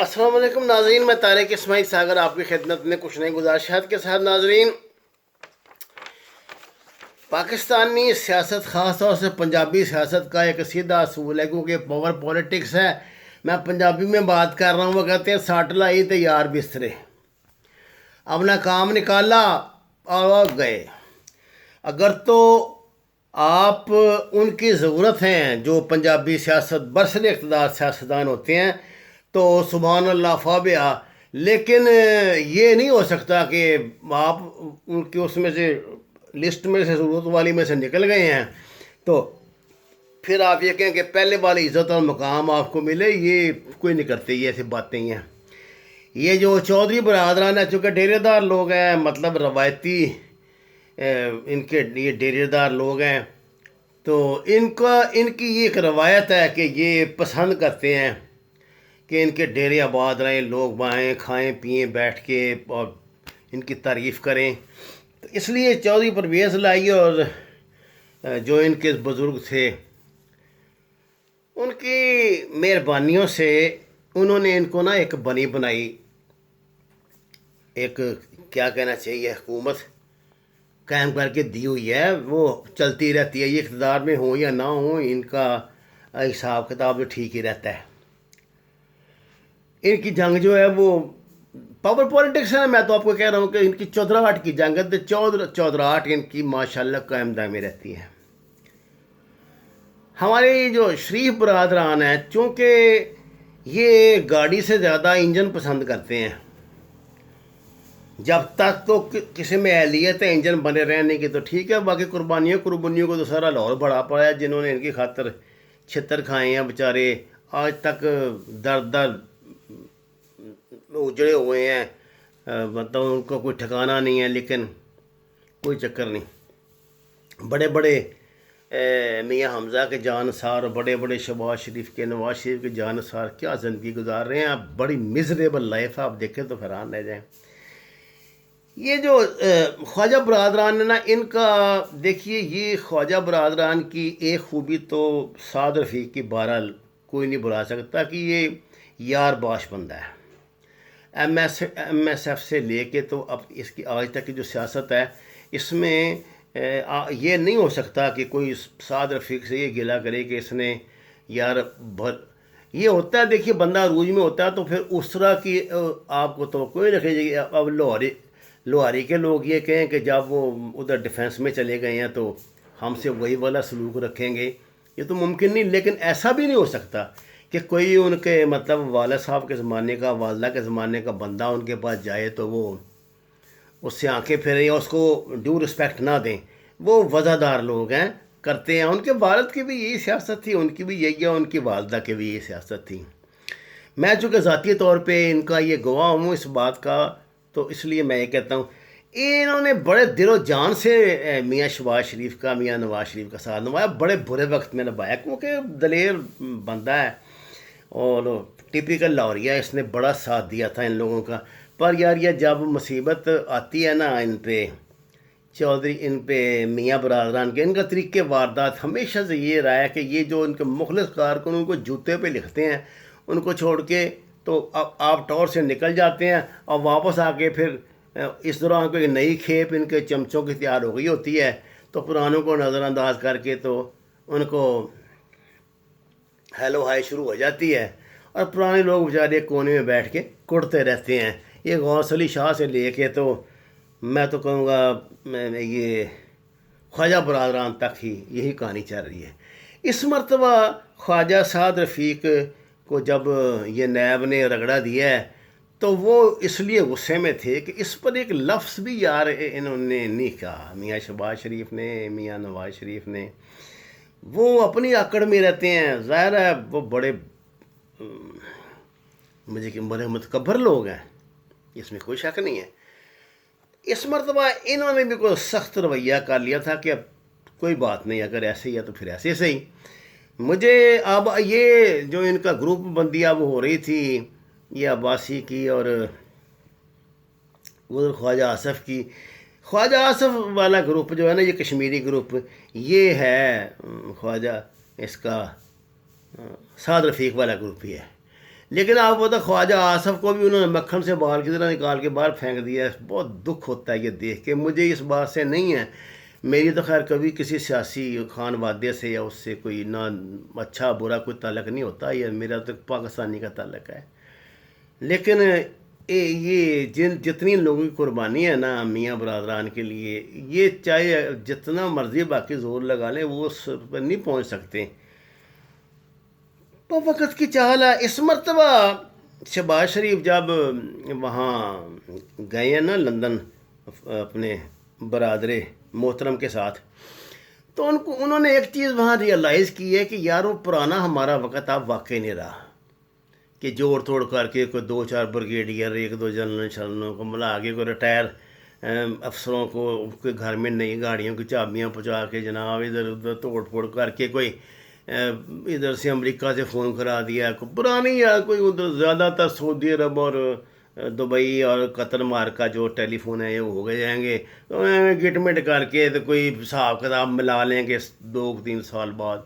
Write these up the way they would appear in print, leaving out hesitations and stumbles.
السلام علیکم ناظرین، میں طارق اسماعیل ساگر آپ کی خدمت میں کچھ نئی گزارشات کے ساتھ. ناظرین، پاکستانی سیاست خاص طور سے پنجابی سیاست کا ایک سیدھا اصول ہے، کیونکہ پاور پولیٹکس ہے. میں پنجابی میں بات کر رہا ہوں. وہ کہتے ہیں ساٹ لائی تے یار بسترے. اپنا کام نکالا اور گئے. اگر تو آپ ان کی ضرورت ہیں جو پنجابی سیاست برسر اقتدار سیاستدان ہوتے ہیں تو سبحان اللہ فابیا، لیکن یہ نہیں ہو سکتا کہ آپ ان کی اس میں سے لسٹ میں سے ضرورت والی میں سے نکل گئے ہیں تو پھر آپ یہ کہیں کہ پہلے والی عزت اور مقام آپ کو ملے. یہ کوئی نہیں کرتے، یہ ایسی باتیں ہی ہیں. یہ جو چودھری برادران ہیں، چونکہ ڈیرے دار لوگ ہیں، مطلب روایتی ان کے یہ ڈیرے دار لوگ ہیں، تو ان کی یہ ایک روایت ہے کہ یہ پسند کرتے ہیں کہ ان کے ڈیرے آباد رہیں، لوگ بائیں کھائیں پئیں بیٹھ کے اور ان کی تعریف کریں. تو اس لیے چودھری پرویز لائی اور جو ان کے بزرگ تھے ان کی مہربانیوں سے انہوں نے ان کو نا ایک بنی بنائی، ایک کیا کہنا چاہیے حکومت قائم کر کے دی ہوئی ہے. وہ چلتی رہتی ہے، یہ اقتدار میں ہوں یا نہ ہوں، ان کا حساب کتاب تو ٹھیک ہی رہتا ہے. ان کی جنگ جو ہے وہ پاور پولیٹکس ہے نا. میں تو آپ کو کہہ رہا ہوں کہ ان کی چودراہٹ کی جنگ ہے، چودراہٹ ان کی ماشاءاللہ قائم دائمی رہتی ہے. ہمارے جو شریف برادران ہیں، چونکہ یہ گاڑی سے زیادہ انجن پسند کرتے ہیں. جب تک تو کسی میں اہلیت ہے انجن بنے رہنے کی تو ٹھیک ہے، باقی قربانیوں کو تو سارا لاہور بڑا پڑا ہے. جنہوں نے ان کی خاطر چھتر کھائے ہیں بیچارے، آج تک در اجڑے ہوئے ہیں. مطلب ان کو کوئی ٹھکانہ نہیں ہے، لیکن کوئی چکر نہیں. بڑے بڑے میاں حمزہ کے جانثار، بڑے بڑے شہباز شریف کے، نواز شریف کے جانثار کیا زندگی گزار رہے ہیں. بڑی مزریبل لائف ہے، آپ دیکھیں تو حیران رہ جائیں. یہ جو خواجہ برادران ہے نا، ان کا دیکھیے، یہ خواجہ برادران کی ایک خوبی تو سعد رفیق کی بہرحال کوئی نہیں بلا سکتا کہ یہ یار باش بندہ ہے. ایم ایس ایف سے لے کے تو اب اس کی آج تک کی جو سیاست ہے، اس میں یہ نہیں ہو سکتا کہ کوئی سعد رفیق سے یہ گلا کرے کہ اس نے یار یہ ہوتا ہے. دیکھیے، بندہ عروج میں ہوتا ہے تو پھر اس طرح کی آپ کو توقع نہیں رکھے گی. اب لوہاری کے لوگ یہ کہیں کہ جب وہ ادھر ڈیفنس میں چلے گئے ہیں تو ہم سے وہی والا سلوک رکھیں گے، یہ تو ممکن نہیں. لیکن ایسا بھی نہیں ہو سکتا کہ کوئی ان کے مطلب والد صاحب کے زمانے کا، والدہ کے زمانے کا بندہ ان کے پاس جائے تو وہ اس سے آنکھیں پھیریں یا اس کو ڈیو رسپیکٹ نہ دیں. وہ وزادار لوگ ہیں، کرتے ہیں. ان کے والد کی بھی یہی سیاست تھی، ان کی بھی یہی ہے، ان کی والدہ کی بھی یہی سیاست تھی. میں چونکہ ذاتی طور پہ ان کا یہ گواہ ہوں اس بات کا، تو اس لیے میں یہ کہتا ہوں انہوں نے بڑے دل و جان سے میاں شہباز شریف کا، میاں نواز شریف کا ساتھ نبھایا. بڑے برے وقت میں نبھایا، کیونکہ دلیر بندہ ہے اور ٹپیکل لاہوریہ. اس نے بڑا ساتھ دیا تھا ان لوگوں کا. پر یار یہ جب مصیبت آتی ہے نا ان پہ چودھری، ان پہ میاں برادران کے، ان کا طریقے واردات ہمیشہ سے یہ رہا ہے کہ یہ جو ان کے مخلص کارکن ان کو جوتے پہ لکھتے ہیں، ان کو چھوڑ کے تو آپ ٹور سے نکل جاتے ہیں اور واپس آ کے پھر اس دوران کوئی نئی کھیپ ان کے چمچوں کی تیار ہو گئی ہوتی ہے تو پرانوں کو نظر انداز کر کے تو ان کو ہیلو ہائی شروع ہو جاتی ہے. اور پرانے لوگ بیچارے کونے میں بیٹھ کے کڑتے رہتے ہیں. یہ غوث علی شاہ سے لے کے تو میں تو کہوں گا یہ خواجہ برادران تک ہی یہی کہانی چل رہی ہے. اس مرتبہ خواجہ سعد رفیق کو جب یہ نیب نے رگڑا دیا ہے تو وہ اس لیے غصے میں تھے کہ اس پر ایک لفظ بھی یار انہوں نے نہیں کہا. میاں شہباز شریف نے، میاں نواز شریف نے، وہ اپنی اکڑ میں رہتے ہیں. ظاہر ہے وہ بڑے بڑے متکبر لوگ ہیں، اس میں کوئی شک نہیں ہے. اس مرتبہ انہوں نے بھی کوئی سخت رویہ کر لیا تھا کہ اب کوئی بات نہیں، اگر ایسے ہی ہے تو پھر ایسے صحیح. مجھے اب یہ جو ان کا گروپ بندی اب ہو رہی تھی، یہ عباسی کی اور ادھر خواجہ آصف کی، خواجہ آصف والا گروپ جو ہے نا، یہ کشمیری گروپ، یہ ہے خواجہ اس کا سعد رفیق والا گروپ ہی ہے. لیکن آپ وہ تو خواجہ آصف کو بھی انہوں نے مکھن سے بال کی طرح نکال کے باہر پھینک دیا ہے. بہت دکھ ہوتا ہے یہ دیکھ کے. مجھے اس بات سے نہیں ہے، میری تو خیر کبھی کسی سیاسی خان وادے سے یا اس سے کوئی نہ اچھا برا کوئی تعلق نہیں ہوتا، یہ میرا تو پاکستانی کا تعلق ہے. لیکن یہ جتنی لوگوں کی قربانی ہے نا میاں برادران کے لیے، یہ چاہے جتنا مرضی باقی زور لگا لیں وہ اس پر نہیں پہنچ سکتے. وہ وقت کی چال ہے. اس مرتبہ شہباز شریف جب وہاں گئے ہیں نا لندن اپنے برادر محترم کے ساتھ، تو انہوں نے ایک چیز وہاں ریئلائز کی ہے کہ یار وہ پرانا ہمارا وقت اب واقعی نہیں رہا کہ جوڑ توڑ کر کے کوئی 2-4 بریگیڈیئر 1-2 جنرل شرنوں کو ملا کے کوئی ریٹائر افسروں کو کوئی گھر میں نئی گاڑیوں کی چابیاں پہنچا کے جناب ادھر ادھر توڑ پھوڑ کر کے کوئی ادھر سے امریکہ سے فون کرا دیا، کوئی پرانی یا کوئی ادھر زیادہ تر سعودی عرب اور دبئی اور قطر مار کا جو ٹیلی فون ہے یہ ہو گئے جائیں گے، تو گٹ مٹ کر کے تو کوئی حساب کتاب ملا لیں گے 2-3 سال بعد،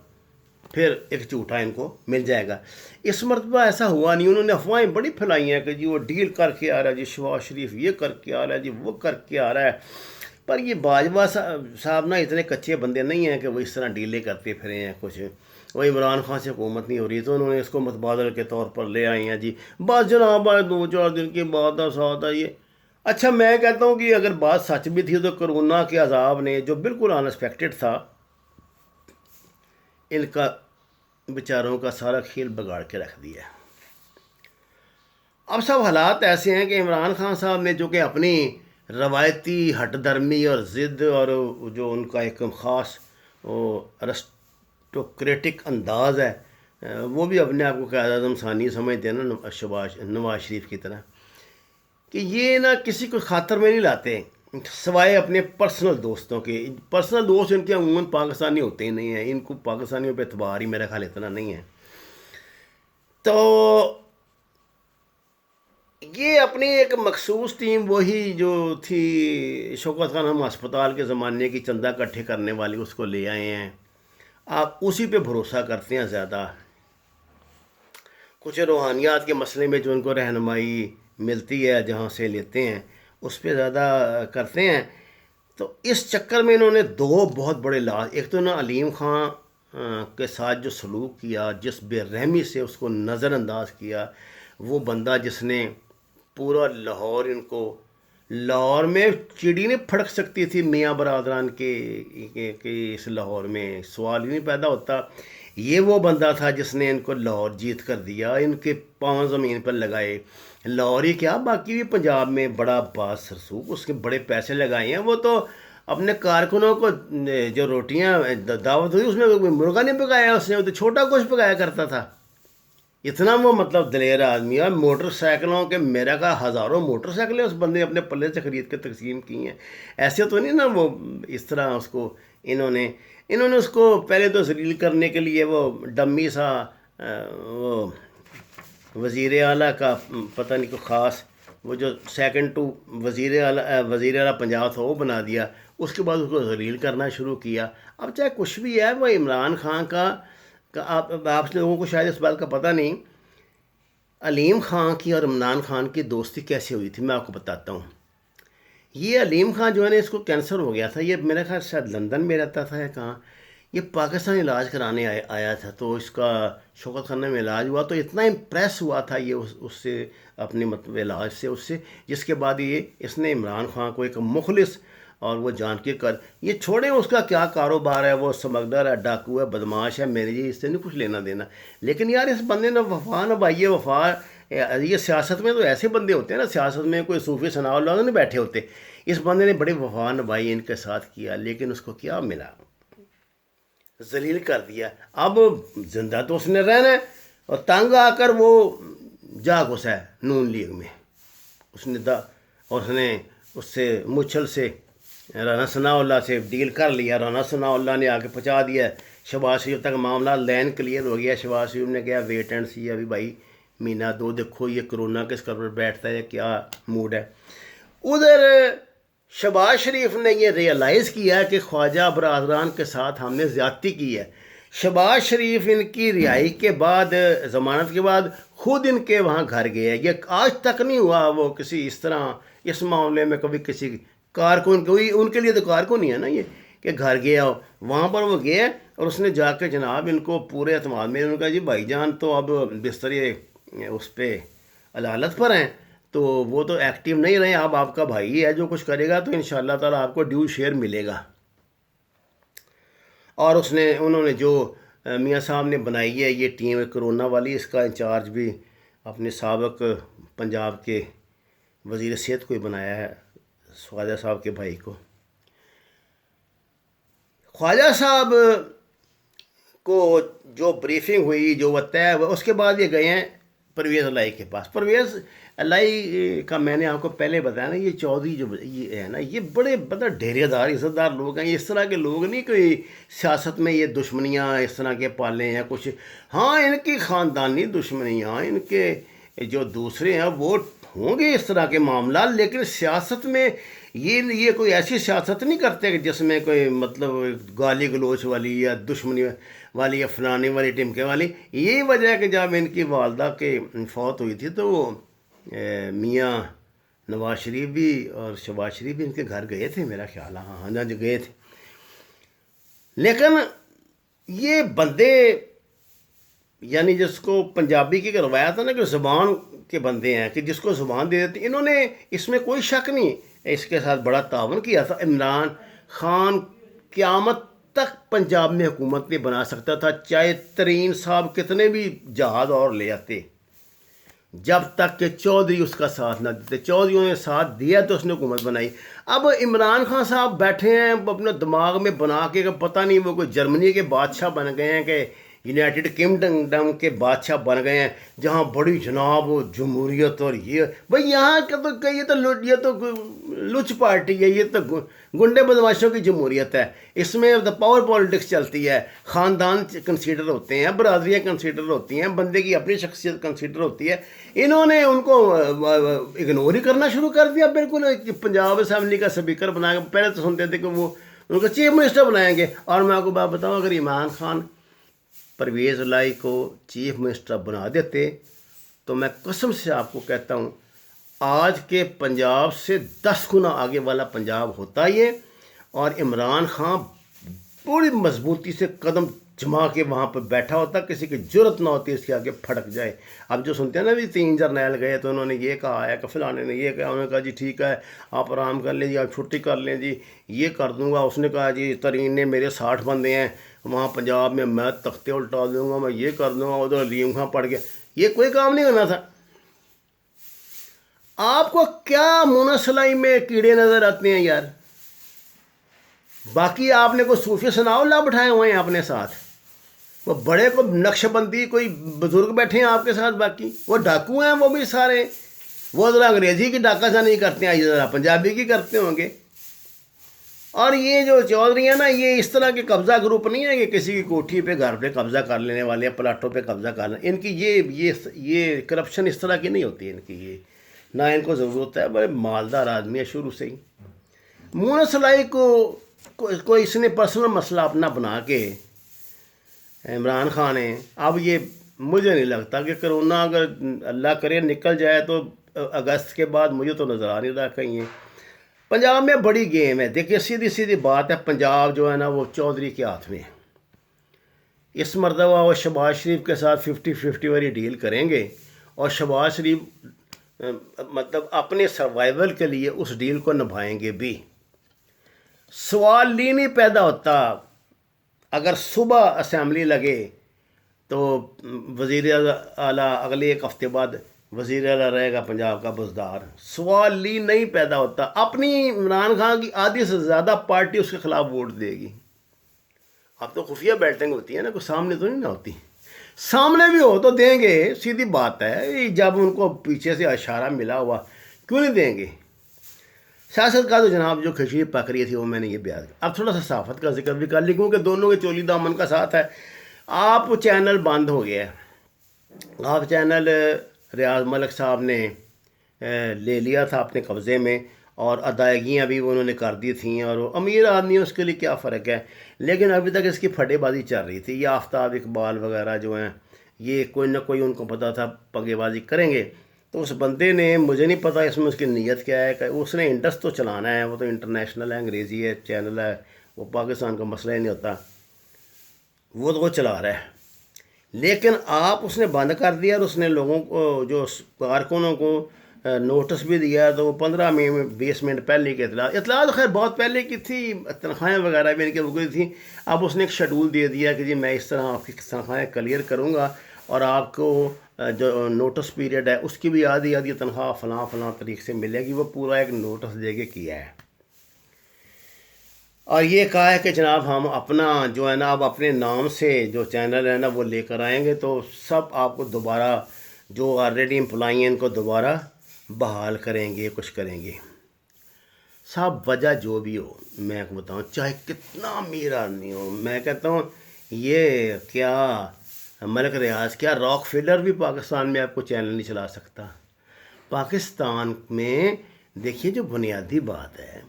پھر ایک جھوٹا ان کو مل جائے گا. اس مرتبہ ایسا ہوا نہیں. انہوں نے افواہیں بڑی پھیلائی ہیں کہ جی وہ ڈیل کر کے آ رہا ہے، جی شہباز شریف یہ کر کے آ رہا ہے، جی وہ کر کے آ رہا ہے. پر یہ باجوہ صاحب نا اتنے کچے بندے نہیں ہیں کہ وہ اس طرح ڈیلیں کرتے پھرے ہیں. کچھ وہ عمران خان سے حکومت نہیں ہو رہی تو انہوں نے اس کو متبادل کے طور پر لے آئی ہیں. جی بس جناب 2-4 دن کی بات ہے، ساتھ ہے یہ. اچھا میں کہتا ہوں کہ اگر بات سچ بھی تھی تو کرونا کے عذاب نے جو بالکل انسپیکٹڈ تھا ان کا بیچاروں کا سارا کھیل بگاڑ کے رکھ دیا. اب سب حالات ایسے ہیں کہ عمران خان صاحب نے جو کہ اپنی روایتی ہٹ درمی اور ضد اور جو ان کا ایک خاص ارسٹوکریٹک انداز ہے، وہ بھی اپنے آپ کو قائد اعظم ثانی سمجھتے ہیں نا نواز شریف کی طرح، کہ یہ نہ کسی کو خاطر میں نہیں لاتے سوائے اپنے پرسنل دوستوں کے. پرسنل دوست ان کے عموماً پاکستانی ہوتے ہی نہیں ہیں، ان کو پاکستانیوں پہ اعتبار ہی میرا خیال اتنا نہیں ہے. تو یہ اپنی ایک مخصوص ٹیم وہی جو تھی شوکت خان ہم ہسپتال کے زمانے کی چندہ اکٹھے کرنے والی اس کو لے آئے ہیں. آپ اسی پہ بھروسہ کرتے ہیں زیادہ. کچھ روحانیات کے مسئلے میں جو ان کو رہنمائی ملتی ہے جہاں سے لیتے ہیں اس پہ زیادہ کرتے ہیں. تو اس چکر میں انہوں نے 2 بہت بڑے لاز، ایک تو انہوں نے علیم خان کے ساتھ جو سلوک کیا، جس بے رحمی سے اس کو نظر انداز کیا، وہ بندہ جس نے پورا لاہور ان کو لاہور میں چڑی نہیں پھڑک سکتی تھی میاں برادران کے اس لاہور میں سوال ہی نہیں پیدا ہوتا. یہ وہ بندہ تھا جس نے ان کو لاہور جیت کر دیا، ان کے پاؤں زمین پر لگائے. لاہور ہی کیا باقی بھی پنجاب میں بڑا باز سرسوک اس کے بڑے پیسے لگائے ہیں. وہ تو اپنے کارکنوں کو جو روٹیاں دعوت ہوئی اس میں کوئی مرغا نہیں پکایا اس نے، وہ تو چھوٹا گوشت پکایا کرتا تھا. اتنا وہ مطلب دلیر آدمی ہے. موٹر سائیکلوں کے میرا کا ہزاروں موٹر سائیکلیں اس بندے اپنے پلے سے خرید کے تقسیم کی ہیں. ایسے تو نہیں نا وہ اس طرح اس کو انہوں نے اس کو پہلے تو ذلیل کرنے کے لیے وہ ڈمی سا وہ وزیر اعلیٰ کا پتہ نہیں کو خاص وہ جو سیکنڈ ٹو وزیر اعلیٰ پنجاب تھا وہ بنا دیا. اس کے بعد اس کو ذلیل کرنا شروع کیا. اب چاہے کچھ بھی ہے، وہ عمران خان کا آپ لوگوں کو شاید اس بات کا پتہ نہیں، علیم خان کی اور عمران خان کی دوستی کیسے ہوئی تھی میں آپ کو بتاتا ہوں. یہ علیم خان جو ہے نا اس کو کینسر ہو گیا تھا، یہ میرا خیال شاید لندن میں رہتا تھا یا کہاں، یہ پاکستان علاج کرانے آیا تھا. تو اس کا شوکت خانہ میں علاج ہوا تو اتنا امپریس ہوا تھا یہ اس سے اپنے مطلب علاج سے اس سے، جس کے بعد اس نے عمران خان کو ایک مخلص اور وہ جان کے یہ چھوڑیں اس کا کیا کاروبار ہے، وہ سمگلر ہے، ڈاکو ہے، بدماش ہے، میرے اس سے نہیں کچھ لینا دینا. لیکن یار اس بندے نے وفا نبھائی. وفا یہ سیاست میں تو ایسے بندے ہوتے ہیں نا، سیاست میں کوئی صوفی ثناء اللہ نہیں بیٹھے ہوتے. اس بندے نے بڑی وفا نبھائی ان کے ساتھ کیا، لیکن اس کو کیا ملا؟ ذلیل کر دیا. اب زندہ تو اس نے رہنا ہے، اور تنگ آ کر وہ جا گھسا ہے نون لیگ میں. اس نے اس سے مچھل سے رانا ثناء اللہ سے ڈیل کر لیا. رانا ثناء اللہ نے آ کے پہنچا دیا شہباز شریف تک. معاملہ لین کلیئر ہو گیا. شہباز شریف نے کہا ویٹ اینڈ سی، ابھی بھائی مہینہ 2 دیکھو یہ کرونا کس پر بیٹھتا ہے، کیا موڈ ہے. ادھر شہباز شریف نے یہ ریئلائز کیا کہ خواجہ برادران کے ساتھ ہم نے زیادتی کی ہے. شہباز شریف ان کی رہائی کے بعد ضمانت کے بعد خود ان کے وہاں گھر گیا ہے. یہ آج تک نہیں ہوا وہ کسی اس طرح اس معاملے میں کبھی کسی کارکن کوئی ان کے لیے تو کارکن ہی ہے نا یہ کہ گھر گیا ہو. وہاں پر وہ گیا اور اس نے جا کے جناب ان کو پورے اعتماد میں ان کا جی بھائی جان تو اب بستر اس پہ عدالت پر ہیں تو وہ تو ایکٹیو نہیں رہے. اب آپ کا بھائی ہے جو کچھ کرے گا تو انشاءاللہ تعالیٰ آپ کو ڈیو شیئر ملے گا. اور انہوں نے جو میاں صاحب نے بنائی ہے یہ ٹیم کرونا والی, اس کا انچارج بھی اپنے سابق پنجاب کے وزیر صحت کو ہی بنایا ہے, خواجہ صاحب کے بھائی کو. خواجہ صاحب کو جو بریفنگ ہوئی جو وہ طے ہوا اس کے بعد یہ گئے ہیں پرویز الہی کے پاس. پرویز الہی کا میں نے آپ کو پہلے بتایا نا, یہ چودھری جو یہ ہے نا یہ بڑے ڈھیرے دار عزت دار لوگ ہیں. اس طرح کے لوگ نہیں کوئی سیاست میں یہ دشمنیاں اس طرح کے پالیں یا کچھ. ہاں ان کی خاندانی دشمنیاں ان کے جو دوسرے ہیں وہ ہوں گے اس طرح کے معاملات, لیکن سیاست میں یہ کوئی ایسی سیاست نہیں کرتے کہ جس میں کوئی مطلب گالی گلوچ والی یا دشمنی والی یا فلانی والی ٹمکے والی. یہی وجہ ہے کہ جب ان کی والدہ کے فوت ہوئی تھی تو وہ میاں نواز شریف بھی اور شہباز شریف بھی ان کے گھر گئے تھے میرا خیال ہے. ہاں جو گئے تھے, لیکن یہ بندے یعنی جس کو پنجابی کی روایت ہے نا کہ زبان کے بندے ہیں کہ جس کو زبان دے دیتے, انہوں نے اس میں کوئی شک نہیں اس کے ساتھ بڑا تعاون کیا تھا. عمران خان قیامت تک پنجاب میں حکومت نہیں بنا سکتا تھا چاہے ترین صاحب کتنے بھی جہاز اور لے آتے, جب تک کہ چودھری اس کا ساتھ نہ دیتے. چودھریوں نے ساتھ دیا تو اس نے حکومت بنائی. اب عمران خان صاحب بیٹھے ہیں اپنے دماغ میں بنا کے کہ پتہ نہیں وہ کوئی جرمنی کے بادشاہ بن گئے ہیں کہ یونائٹڈ کنگڈم کے بادشاہ بن گئے ہیں جہاں بڑی جناب جمہوریت. اور یہ بھائی یہاں کا تو یہ تو لچ پارٹی ہے, یہ تو گنڈے بدماشوں کی جمہوریت ہے. اس میں پاور پالیٹکس چلتی ہے, خاندان کنسیڈر ہوتے ہیں, برادریاں کنسیڈر ہوتی ہیں, بندے کی اپنی شخصیت کنسیڈر ہوتی ہے. انہوں نے ان کو اگنور ہی کرنا شروع کر دیا بالکل. پنجاب اسمبلی کا اسپیکر بنایا, پہلے تو سنتے تھے کہ وہ ان کو چیف منسٹر بنائیں گے. اور میں آپ کو بات بتاؤں, اگر عمران خان پرویز الہی کو چیف منسٹر بنا دیتے تو میں قسم سے آپ کو کہتا ہوں آج کے پنجاب سے 10 گنا آگے والا پنجاب ہوتا یہ. اور عمران خان پوری مضبوطی سے قدم جما کے وہاں پہ بیٹھا ہوتا, کسی کی جرت نہ ہوتی اس کے آگے پھڑک جائے. اب جو سنتے ہیں نا بھی 3 جرنیل گئے تو انہوں نے یہ کہا ہے کہ فلانے نے یہ کہا, انہوں نے کہا جی ٹھیک ہے آپ آرام کر لیں جی, آپ چھٹی کر لیں جی, یہ کر دوں گا. اس نے کہا جی ترین نے میرے 60 بندے ہیں وہاں پنجاب میں تختے الٹا دوں گا, میں یہ کر دوں گا. ادھر علیم خان پڑ گیا. یہ کوئی کام نہیں کرنا تھا. آپ کو کیا منسلائی میں کیڑے نظر آتے ہیں یار؟ باقی آپ نے کوئی صوفی ثناء اللہ بٹھائے ہوئے ہیں اپنے ساتھ, وہ بڑے کو نقش بندی کوئی بزرگ بیٹھے ہیں آپ کے ساتھ, باقی وہ ڈاکو ہیں وہ بھی سارے. وہ ذرا انگریزی کی ڈاکہ سے نہیں کرتے ہیں, ذرا پنجابی کی کرتے ہوں گے. اور یہ جو چودھری ہیں نا یہ اس طرح کے قبضہ گروپ نہیں ہے کہ کسی کی کوٹھی پہ گھر پہ قبضہ کر لینے والے, پلاٹوں پہ قبضہ کر لینے. ان کی یہ کرپشن اس طرح کی نہیں ہوتی ان کی, یہ نہ ان کو ضرورت ہے. بڑے مالدار آدمی ہے شروع سے ہی. مونس لائی کو اس نے پرسنل مسئلہ اپنا بنا کے عمران خان ہے. اب یہ مجھے نہیں لگتا کہ کرونا اگر اللہ کرے نکل جائے تو اگست کے بعد مجھے تو نظر آ نہیں رہا کہیں. پنجاب میں بڑی گیم ہے. دیکھیے سیدھی بات ہے, پنجاب جو ہے نا وہ چودھری کے ہاتھ میں ہے. اس مرتبہ وہ شہباز شریف کے ساتھ 50-50 والی ڈیل کریں گے اور شہباز شریف مطلب اپنے سروائیول کے لیے اس ڈیل کو نبھائیں گے بھی. سوال لی نہیں پیدا ہوتا اگر صبح اسمبلی لگے تو وزیر اعلیٰ اگلے 1 ہفتے بعد وزیر اعلیٰ رہے گا پنجاب کا بزدار. سوال لی نہیں پیدا ہوتا. اپنی عمران خان کی آدھی سے زیادہ پارٹی اس کے خلاف ووٹ دے گی. اب تو خفیہ بیٹنگ ہوتی ہے نا, کوئی سامنے تو نہیں نہ ہوتی. سامنے بھی ہو تو دیں گے, سیدھی بات ہے. جب ان کو پیچھے سے اشارہ ملا ہوا کیوں نہیں دیں گے. سیاست کا تو جناب جو کھچڑی پک رہی تھی وہ میں نے یہ بیان کیا. اب تھوڑا سا صحافت کا ذکر بھی کر لی کیونکہ دونوں کے چولی دامن کا ساتھ ہے. آپ چینل بند ہو گیا ہے. آپ چینل ریاض ملک صاحب نے لے لیا تھا اپنے قبضے میں اور ادائیگیاں بھی انہوں نے کر دی تھیں، اور وہ امیر آدمی اس کے لیے کیا فرق ہے، لیکن ابھی تک اس کی پھٹے بازی چل رہی تھی۔ یہ آفتاب اقبال وغیرہ جو ہیں یہ کوئی نہ کوئی ان کو پتہ تھا پگے بازی کریں گے، تو اس بندے نے، مجھے نہیں پتہ اس میں اس کی نیت کیا ہے، کہ اس نے انڈس تو چلانا ہے، وہ تو انٹرنیشنل ہے، انگریزی ہے، چینل ہے، وہ پاکستان کا مسئلہ ہی نہیں ہوتا، وہ تو وہ چلا رہا ہے۔ لیکن آپ اس نے بند کر دیا، اور اس نے لوگوں کو، جو کارکنوں کو نوٹس بھی دیا، تو وہ 15 20 منٹ پہلے کی اطلاع تو خیر بہت پہلے کی تھی، تنخواہیں وغیرہ بھی ان کی رکی تھیں۔ اب اس نے ایک شیڈول دے دیا کہ جی میں اس طرح آپ کی تنخواہیں کلیئر کروں گا، اور آپ کو جو نوٹس پیریڈ ہے اس کی بھی آدھی آدھی تنخواہ فلاں فلاں طریقے سے ملے گی، وہ پورا ایک نوٹس دے کے کیا ہے۔ اور یہ کہا ہے کہ جناب ہم اپنا جو ہے نا اب اپنے نام سے جو چینل ہے نا وہ لے کر آئیں گے، تو سب آپ کو دوبارہ جو آلریڈی امپلائی ہیں ان کو دوبارہ بحال کریں گے، کچھ کریں گے۔ صاحب وجہ جو بھی ہو، میں آپ کو بتاؤں چاہے کتنا امیر آدمی ہو، میں کہتا ہوں یہ کیا ملک ریاض، کیا راک فیلر بھی پاکستان میں آپ کو چینل نہیں چلا سکتا؟ پاکستان میں دیکھیے جو بنیادی بات ہے،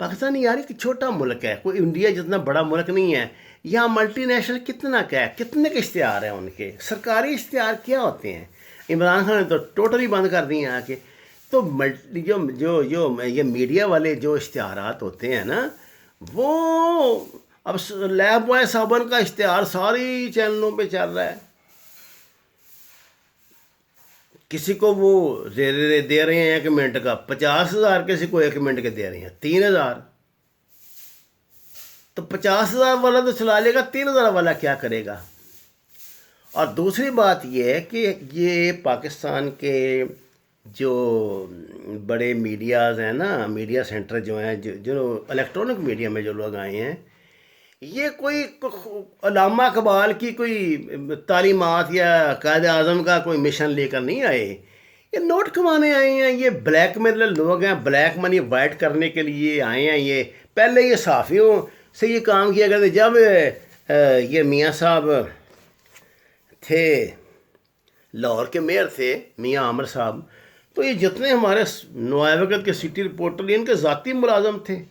پاکستان یار ایک چھوٹا ملک ہے، کوئی انڈیا جتنا بڑا ملک نہیں ہے۔ یہاں ملٹی نیشنل کتنا کیا ہے، کتنے کے اشتہار ہیں ان کے، سرکاری اشتہار کیا ہوتے ہیں؟ عمران خان نے تو ٹوٹلی بند کر دیے ہیں آ کے۔ تو جو جو جو یہ میڈیا والے جو اشتہارات ہوتے ہیں نا، وہ اب لیب بوائے صابن کا اشتہار ساری چینلوں پہ چل رہا ہے، کسی کو وہ دے رہے ہیں 1 منٹ کا 50,000، کسی کو 1 منٹ کے دے رہے ہیں 3,000۔ تو 50,000 والا تو چلا لے گا، 3,000 والا کیا کرے گا؟ اور دوسری بات یہ ہے کہ یہ پاکستان کے جو بڑے میڈیاز ہیں نا، میڈیا سینٹر جو ہیں، جو الیکٹرانک میڈیا میں جو لوگ آئے ہیں، یہ کوئی علامہ اقبال کی کوئی تعلیمات یا قائد اعظم کا کوئی مشن لے کر نہیں آئے، یہ نوٹ کمانے آئے ہیں، یہ بلیک میلر لوگ ہیں، بلیک منی وائٹ کرنے کے لیے آئے ہیں۔ یہ پہلے یہ صحافیوں سے یہ کام کیا کرتے، جب یہ میاں صاحب تھے، لاہور کے میئر تھے میاں عامر صاحب، تو یہ جتنے ہمارے نوائے وقت کے سٹی رپورٹر، ان کے ذاتی ملازم تھے،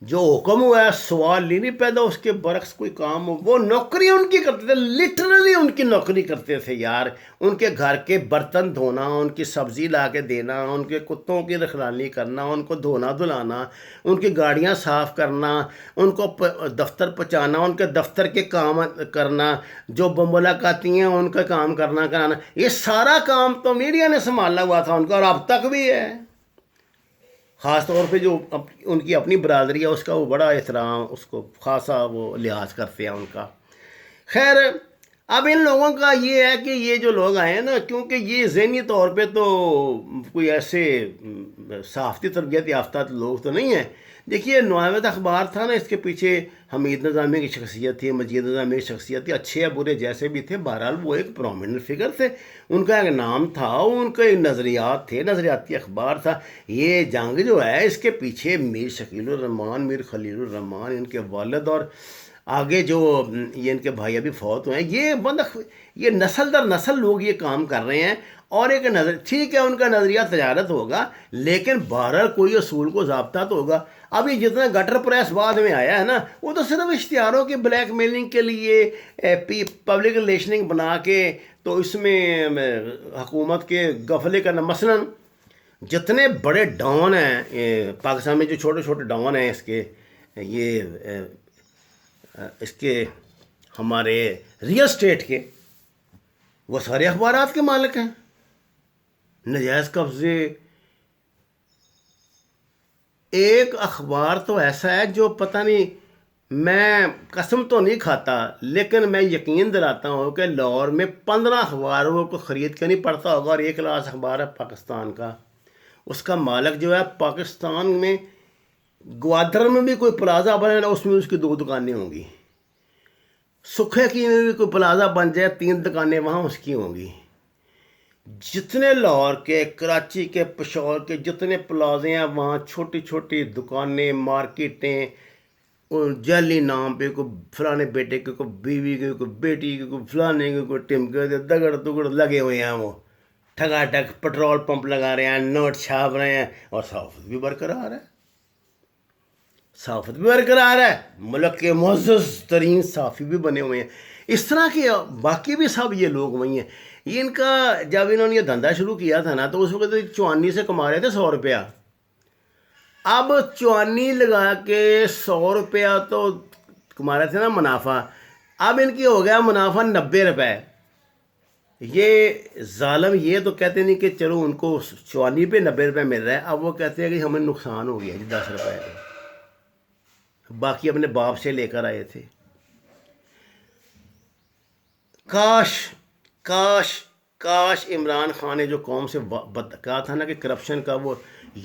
جو حکم ہوا ہے سوال نہیں پیدا اس کے برعکس کوئی کام ہو، وہ نوکری ان کی کرتے تھے، لٹرلی ان کی نوکری کرتے تھے یار۔ ان کے گھر کے برتن دھونا، ان کی سبزی لا کے دینا، ان کے کتوں کی رکھوالی کرنا، ان کو دھونا دھلانا، ان کی گاڑیاں صاف کرنا، ان کو دفتر پہنچانا، ان کے دفتر کے کام کرنا، جو ملاقاتی ہیں ان کا کام کرانا، یہ سارا کام تو میڈیا نے سنبھالا ہوا تھا ان کا، اور اب تک بھی ہے۔ خاص طور پہ جو ان کی اپنی برادری ہے اس کا وہ بڑا احترام، اس کو خاصا وہ لحاظ کرتے ہیں ان کا۔ خیر اب ان لوگوں کا یہ ہے کہ یہ جو لوگ آئے ہیں نا، کیونکہ یہ ذہنی طور پہ تو کوئی ایسے صحافتی تربیت یافتہ لوگ تو نہیں ہیں۔ دیکھیے نوایت اخبار تھا نا، اس کے پیچھے حمید نظامی کی شخصیت تھی، مجید نظامی کی شخصیت تھی، اچھے یا برے جیسے بھی تھے، بہرحال وہ ایک پرومیننٹ فگر تھے، ان کا ایک نام تھا، ان کے نظریات تھے، نظریاتی اخبار تھا۔ یہ جنگ جو ہے اس کے پیچھے میر شکیل الرحمان، میر خلیل الرحمان، ان کے والد، اور آگے جو یہ ان کے بھائی ابھی فوت ہوئے ہیں، یہ نسل در نسل لوگ یہ کام کر رہے ہیں۔ اور ایک نظر ٹھیک ہے ان کا نظریہ تجارت ہوگا، لیکن بہرحال کوئی اصول کو ضابطہ تو ہوگا۔ اب یہ جتنا گٹر پریس بعد میں آیا ہے نا، وہ تو صرف اشتہاروں کی بلیک میلنگ کے لیے، پبلک ریلیشننگ بنا کے، تو اس میں حکومت کے غفلے کرنا۔ مثلا جتنے بڑے ڈان ہیں پاکستان میں، جو چھوٹے چھوٹے ڈان ہیں اس کے ہمارے ریئل اسٹیٹ کے، وہ سارے اخبارات کے مالک ہیں، نجائز قبضے۔ ایک اخبار تو ایسا ہے جو پتہ نہیں، میں قسم تو نہیں کھاتا لیکن میں یقین دلاتا ہوں کہ لاہور میں 15 اخباروں کو خرید کے نہیں پڑھتا ہوگا، اور ایک لاس اخبار ہے پاکستان کا، اس کا مالک جو ہے پاکستان میں گوادر میں بھی کوئی پلازا بنے نا، اس میں اس کی 2 دکانیں ہوں گی، سکھے کی میں بھی کوئی پلازا بن جائے 3 دکانیں وہاں اس کی ہوں گی۔ جتنے لاہور کے، کراچی کے، پشاور کے جتنے پلازے ہیں، وہاں چھوٹی چھوٹی دکانیں، مارکیٹیں، جعلی نام پہ، کوئی فلانے بیٹے کے، کوئی بیوی کے، کوئی بیٹی کے، کوئی فلانے کے، کوئی ٹمکے کے، دگڑ دگڑ لگے ہوئے ہیں وہ۔ ٹھگا ٹھگ پٹرول پمپ لگا رہے ہیں, نوٹ چھاپ رہے ہیں, اور صحافت بھی برقرار ہے. صحافت بھی برقرار ہے, ملک کے معزز ترین صحافی بھی بنے ہوئے ہیں. اس طرح کے باقی بھی سب یہ لوگ وہی ہیں. یہ ان کا جب انہوں نے یہ دھندا شروع کیا تھا نا, تو اس وقت چوانی سے کما رہے تھے 100 روپیہ. اب چوانی لگا کے 100 روپیہ تو کما رہے تھے نا منافع, اب ان کی ہو گیا منافع 90 روپے. یہ ظالم یہ تو کہتے نہیں کہ چلو ان کو چوانی پہ 90 روپے مل رہا ہے, اب وہ کہتے ہیں کہ ہمیں نقصان ہو گیا جی 10 روپے, باقی اپنے باپ سے لے کر آئے تھے. کاش کاش کاش عمران خان نے جو قوم سے کہا تھا نا کہ کرپشن کا وہ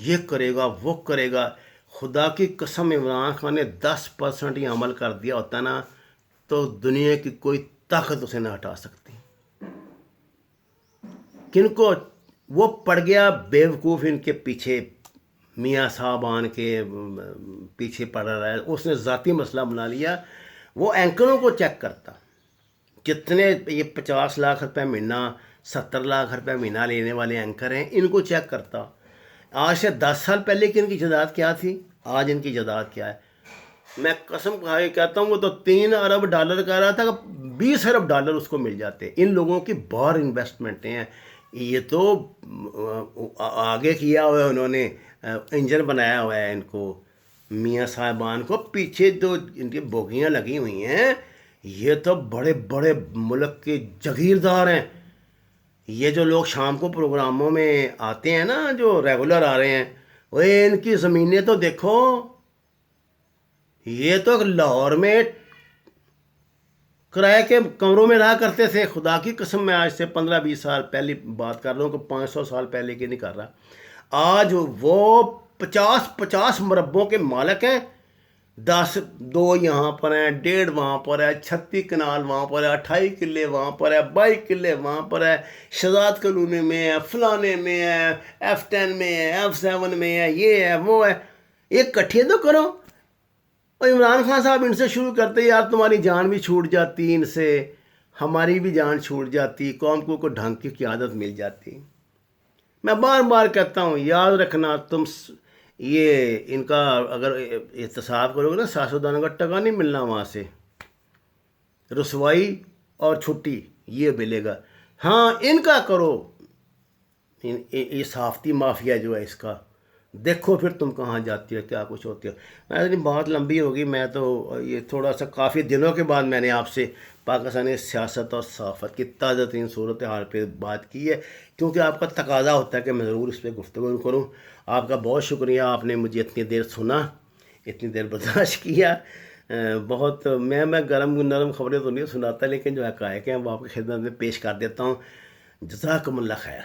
یہ کرے گا وہ کرے گا, خدا کی قسم عمران خان نے 10% ہی عمل کر دیا ہوتا نا, تو دنیا کی کوئی طاقت اسے نہ ہٹا سکتی. کن کو وہ پڑ گیا بیوقوف ان کے پیچھے, میاں صاحبان کے پیچھے پڑ رہا ہے. اس نے ذاتی مسئلہ بنا لیا. وہ اینکروں کو چیک کرتا, جتنے یہ 50 لاکھ روپے مہینہ 70 لاکھ روپے مہینہ لینے والے اینکر ہیں, ان کو چیک کرتا. آج سے 10 سال پہلے کی ان کی جائیداد کیا تھی, آج ان کی جائیداد کیا ہے. میں قسم کھا کے کہتا ہوں, وہ تو 3 ارب ڈالر کہہ رہا تھا کہ 20 ارب ڈالر اس کو مل جاتے. ان لوگوں کی باہر انویسٹمنٹیں ہیں. یہ تو آگے کیا ہوا ہے انہوں نے, انجن بنایا ہوا ہے ان کو, میاں صاحبان کو پیچھے جو ان کی بوگیاں لگی ہوئی ہیں, یہ تو بڑے بڑے ملک کے جاگیردار ہیں. یہ جو لوگ شام کو پروگراموں میں آتے ہیں نا, جو ریگولر آ رہے ہیں, وہ ان کی زمینیں تو دیکھو. یہ تو لاہور میں کرائے کے کمروں میں رہا کرتے تھے. خدا کی قسم میں آج سے 15-20 سال پہلے بات کر رہا ہوں, کہ 500 سال پہلے کی نہیں کر رہا. آج وہ 50 مربوں کے مالک ہیں. 2 یہاں پر ہیں, 1.5 وہاں پر ہے, 36 کنال وہاں پر ہے, 28 کلے وہاں پر ہے, 22 کلے وہاں پر ہے, شہزاد کالونی میں ہے, فلانے میں ہے, F10 میں ہے, F7 میں ہے, یہ ہے وہ ہے. ایک کٹھے تو کرو. اور عمران خان صاحب ان سے شروع کرتے, یار تمہاری جان بھی چھوٹ جاتی ان سے, ہماری بھی جان چھوٹ جاتی, قوم کو ڈھنگ کی قیادت مل جاتی. میں بار بار کہتا ہوں, یاد رکھنا تم یہ ان کا اگر احتساب کرو گے نا, سیاستدانوں کا ٹکا نہیں ملنا وہاں سے. رسوائی اور چھٹی یہ ملے گا. ہاں ان کا کرو, یہ صحافتی مافیا جو ہے اس کا دیکھو پھر تم کہاں جاتی ہو, کیا کچھ ہوتی ہو. میں بہت لمبی ہوگی, میں تو یہ تھوڑا سا کافی دنوں کے بعد میں نے آپ سے پاکستانی سیاست اور صحافت کی تازہ ترین صورتحال پہ بات کی ہے, کیونکہ آپ کا تقاضا ہوتا ہے کہ میں ضرور اس پہ گفتگو کروں. آپ کا بہت شکریہ, آپ نے مجھے اتنی دیر سنا, اتنی دیر برداشت کیا. بہت میں گرم نرم خبریں تو نہیں سناتا, لیکن جو حقائق ہیں وہ آپ کی خدمت میں پیش کر دیتا ہوں. جزاکم اللہ خیر.